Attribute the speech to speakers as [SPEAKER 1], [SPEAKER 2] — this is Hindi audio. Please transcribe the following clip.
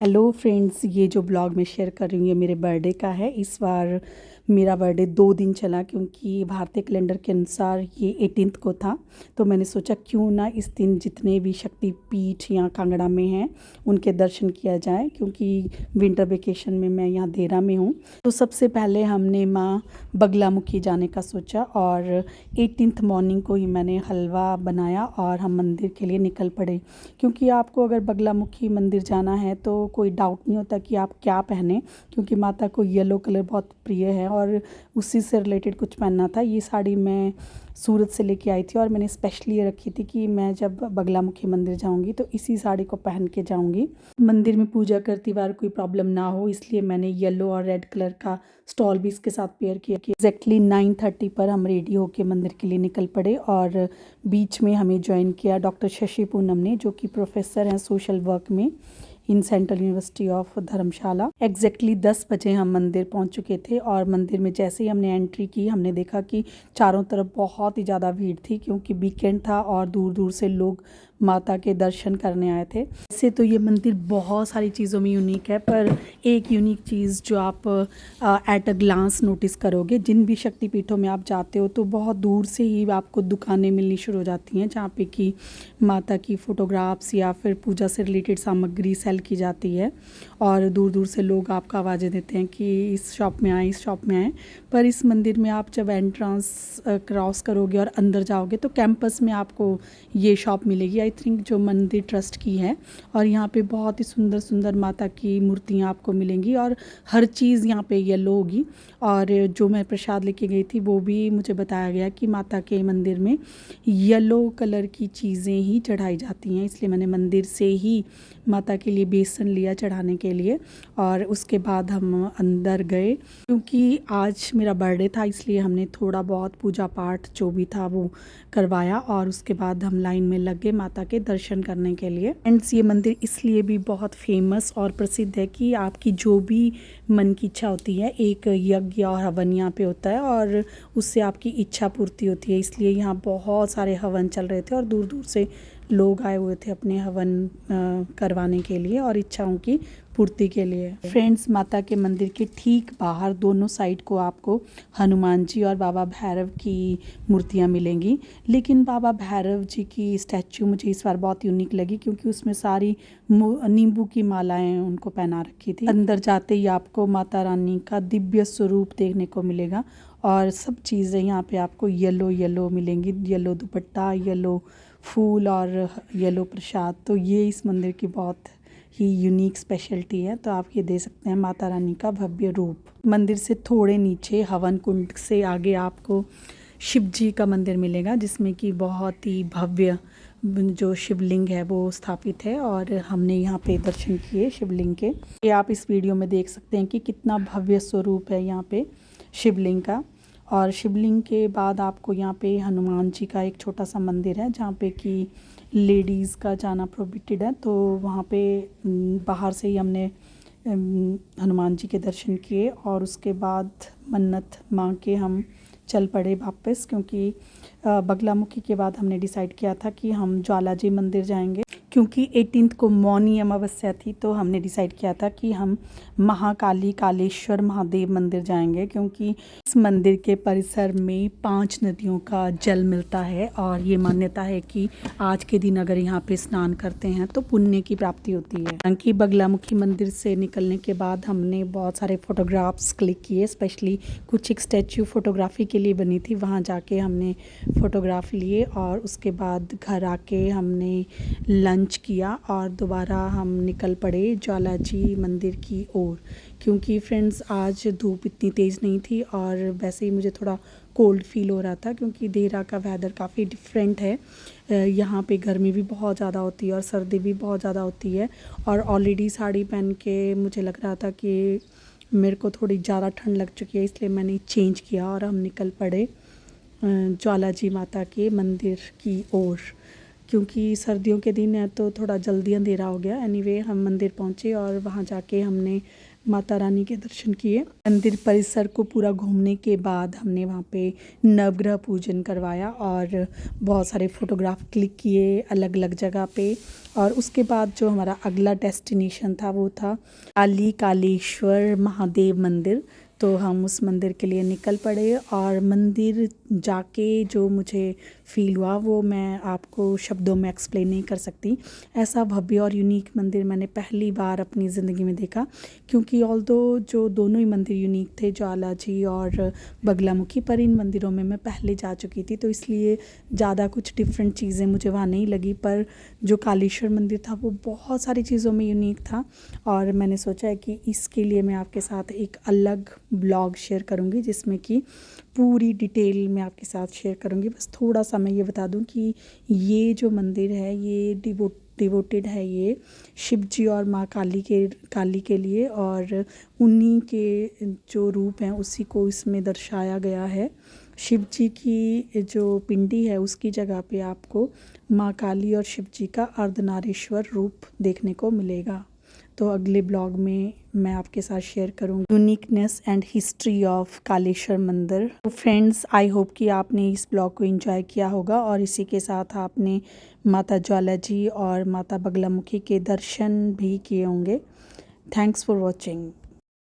[SPEAKER 1] हेलो फ्रेंड्स, ये जो ब्लॉग मैं शेयर कर रही हूँ ये मेरे बर्थडे का है। इस बार मेरा बर्थडे 2 दिन चला क्योंकि भारतीय कैलेंडर के अनुसार ये 18 को था। तो मैंने सोचा क्यों ना इस दिन जितने भी शक्तिपीठ यहाँ कांगड़ा में हैं उनके दर्शन किया जाए, क्योंकि विंटर वेकेशन में मैं यहाँ देरा में हूँ। तो सबसे पहले हमने माँ बगलामुखी जाने का सोचा और 18 मॉर्निंग को ही मैंने हलवा बनाया और हम मंदिर के लिए निकल पड़े। क्योंकि आपको अगर बगलामुखी मंदिर जाना है तो कोई डाउट नहीं होता कि आप क्या पहने, क्योंकि माता को येलो कलर बहुत प्रिय है और उसी से रिलेटेड कुछ पहनना था। ये साड़ी मैं सूरत से लेके आई थी और मैंने स्पेशली ये रखी थी कि मैं जब बगलामुखी मंदिर जाऊंगी तो इसी साड़ी को पहन के जाऊंगी। मंदिर में पूजा करती बार कोई प्रॉब्लम ना हो, इसलिए मैंने येलो और रेड कलर का स्टॉल भी इसके साथ पेयर किया कि एग्जैक्टली 9:30 पर हम रेडी होके मंदिर के लिए निकल पड़े। और बीच में हमें ज्वाइन किया डॉक्टर शशि पूनम ने, जो कि प्रोफेसर हैं सोशल वर्क में in central university of Dharamshala. Exactly 10 बजे हम मंदिर पहुंच चुके थे और मंदिर में जैसे ही हमने एंट्री की हमने देखा कि चारों तरफ बहुत ही ज़्यादा भीड़ थी, क्योंकि वीकेंड था और दूर दूर से लोग माता के दर्शन करने आए थे। वैसे तो ये मंदिर बहुत सारी चीज़ों में यूनिक है, पर एक यूनिक चीज़ जो आप एट अ ग्लांस नोटिस करोगे, जिन भी शक्तिपीठों में आप जाते हो तो बहुत दूर से ही आपको दुकानें मिलनी शुरू हो जाती हैं जहाँ पे कि माता की फ़ोटोग्राफ्स या फिर पूजा से रिलेटेड सामग्री सेल की जाती है। और दूर दूर से लोग आपको आवाज़ें देते हैं कि इस शॉप में आएँ, इस शॉप में आएँ। पर इस मंदिर में आप जब एंट्रेंस क्रॉस करोगे और अंदर जाओगे तो कैंपस में आपको ये शॉप मिलेगी, आई थिंक जो मंदिर ट्रस्ट की है। और यहाँ पे बहुत ही सुंदर सुंदर माता की मूर्तियाँ आपको मिलेंगी और हर चीज़ यहाँ पे येलो होगी। और जो मैं प्रसाद लेके गई थी वो भी मुझे बताया गया कि माता के मंदिर में येलो कलर की चीज़ें ही चढ़ाई जाती हैं, इसलिए मैंने मंदिर से ही माता के लिए बेसन लिया चढ़ाने के लिए। और उसके बाद हम अंदर गए, क्योंकि आज मेरा बर्थडे था इसलिए हमने थोड़ा बहुत पूजा पाठ जो भी था वो करवाया और उसके बाद हम लाइन में लग गए माता के दर्शन करने के लिए। एंड ये मंदिर इसलिए भी बहुत फेमस और प्रसिद्ध है कि आपकी जो भी मन की इच्छा होती है, एक यज्ञ और हवन यहाँ पे होता है और उससे आपकी इच्छा पूर्ति होती है। इसलिए यहाँ बहुत सारे हवन चल रहे थे और दूर दूर से लोग आए हुए थे अपने हवन करवाने के लिए और इच्छाओं की पूर्ति के लिए। फ्रेंड्स, माता के मंदिर के ठीक बाहर दोनों साइड को आपको हनुमान जी और बाबा भैरव की मूर्तियाँ मिलेंगी, लेकिन बाबा भैरव जी की स्टैचू मुझे इस बार बहुत यूनिक लगी, क्योंकि उसमें सारी नींबू की मालाएं उनको पहना रखी थी। अंदर जाते ही आपको माता रानी का दिव्य स्वरूप देखने को मिलेगा और सब चीज़ें यहाँ पे आपको येलो येलो मिलेंगी, येलो दुपट्टा, येलो फूल और येलो प्रसाद। तो ये इस मंदिर की बहुत ही यूनिक स्पेशलिटी है। तो आप ये दे सकते हैं माता रानी का भव्य रूप। मंदिर से थोड़े नीचे हवन कुंड से आगे आपको शिव जी का मंदिर मिलेगा, जिसमें कि बहुत ही भव्य जो शिवलिंग है वो स्थापित है और हमने यहाँ पे दर्शन किए शिवलिंग के। ये आप इस वीडियो में देख सकते हैं कि कितना भव्य स्वरूप है यहाँ पे शिवलिंग का। और शिवलिंग के बाद आपको यहाँ पे हनुमान जी का एक छोटा सा मंदिर है जहाँ पे कि लेडीज़ का जाना प्रोहिबिटेड है। तो वहाँ पे बाहर से ही हमने हनुमान जी के दर्शन किए और उसके बाद मन्नत मांग के हम चल पड़े वापस, क्योंकि बगलामुखी के बाद हमने डिसाइड किया था कि हम ज्वाला जी मंदिर जाएंगे। क्योंकि 18 को मौनी अमावस्या थी तो हमने डिसाइड किया था कि हम महाकाली कालेश्वर महादेव मंदिर जाएंगे, क्योंकि इस मंदिर के परिसर में 5 नदियों का जल मिलता है और ये मान्यता है कि आज के दिन अगर यहाँ पे स्नान करते हैं तो पुण्य की प्राप्ति होती है। हालांकि बगलामुखी मंदिर से निकलने के बाद हमने बहुत सारे फोटोग्राफ्स क्लिक किए, स्पेशली कुछ एक स्टैचू फोटोग्राफी के लिए बनी थी, वहाँ जाके हमने फ़ोटोग्राफ लिए और उसके बाद घर आके हमने लंच किया और दोबारा हम निकल पड़े ज्वाला जी मंदिर की ओर। क्योंकि फ्रेंड्स आज धूप इतनी तेज़ नहीं थी और वैसे ही मुझे थोड़ा कोल्ड फील हो रहा था, क्योंकि देरा का वेदर काफ़ी डिफरेंट है। यहाँ पे गर्मी भी बहुत ज़्यादा होती है और सर्दी भी बहुत ज़्यादा होती है। और ऑलरेडी साड़ी पहन के मुझे लग रहा था कि मेरे को थोड़ी ज़्यादा ठंड लग चुकी है, इसलिए मैंने चेंज किया और हम निकल पड़े ज्वाला जी माता के मंदिर की ओर। क्योंकि सर्दियों के दिन है तो थोड़ा जल्दी अंधेरा हो गया। एनीवे हम मंदिर पहुँचे और वहाँ जाके हमने माता रानी के दर्शन किए। मंदिर परिसर को पूरा घूमने के बाद हमने वहाँ पे नवग्रह पूजन करवाया और बहुत सारे फ़ोटोग्राफ क्लिक किए अलग अलग जगह पे। और उसके बाद जो हमारा अगला डेस्टिनेशन था वो था कालेश्वर महादेव मंदिर। तो हम उस मंदिर के लिए निकल पड़े और मंदिर जाके जो मुझे फ़ील हुआ वो मैं आपको शब्दों में एक्सप्लेन नहीं कर सकती। ऐसा भव्य और यूनिक मंदिर मैंने पहली बार अपनी ज़िंदगी में देखा, क्योंकि ऑल्दो जो दोनों ही मंदिर यूनिक थे, ज्वाला जी और बगलामुखी, पर इन मंदिरों में मैं पहले जा चुकी थी तो इसलिए ज़्यादा कुछ डिफरेंट चीज़ें मुझे वहाँ नहीं लगी। पर जो कालेश्वर मंदिर था वो बहुत सारी चीज़ों में यूनिक था और मैंने सोचा है कि इसके लिए मैं आपके साथ एक अलग ब्लॉग शेयर करूँगी जिसमें कि पूरी डिटेल मैं आपके साथ शेयर करूँगी। बस थोड़ा सा मैं ये बता दूँ कि ये जो मंदिर है ये डिवोटेड है ये शिव जी और माँ काली के लिए, और उन्हीं के जो रूप हैं उसी को इसमें दर्शाया गया है। शिव जी की जो पिंडी है उसकी जगह पे आपको माँ काली और शिव जी का अर्धनारीश्वर रूप देखने को मिलेगा। तो अगले ब्लॉग में मैं आपके साथ शेयर करूँगी uniqueness and history of Kaleshwar मंदिर। तो फ्रेंड्स, आई होप कि आपने इस ब्लॉग को एंजॉय किया होगा और इसी के साथ आपने माता ज्वाला जी और माता बगलामुखी के दर्शन भी किए होंगे। Thanks for watching.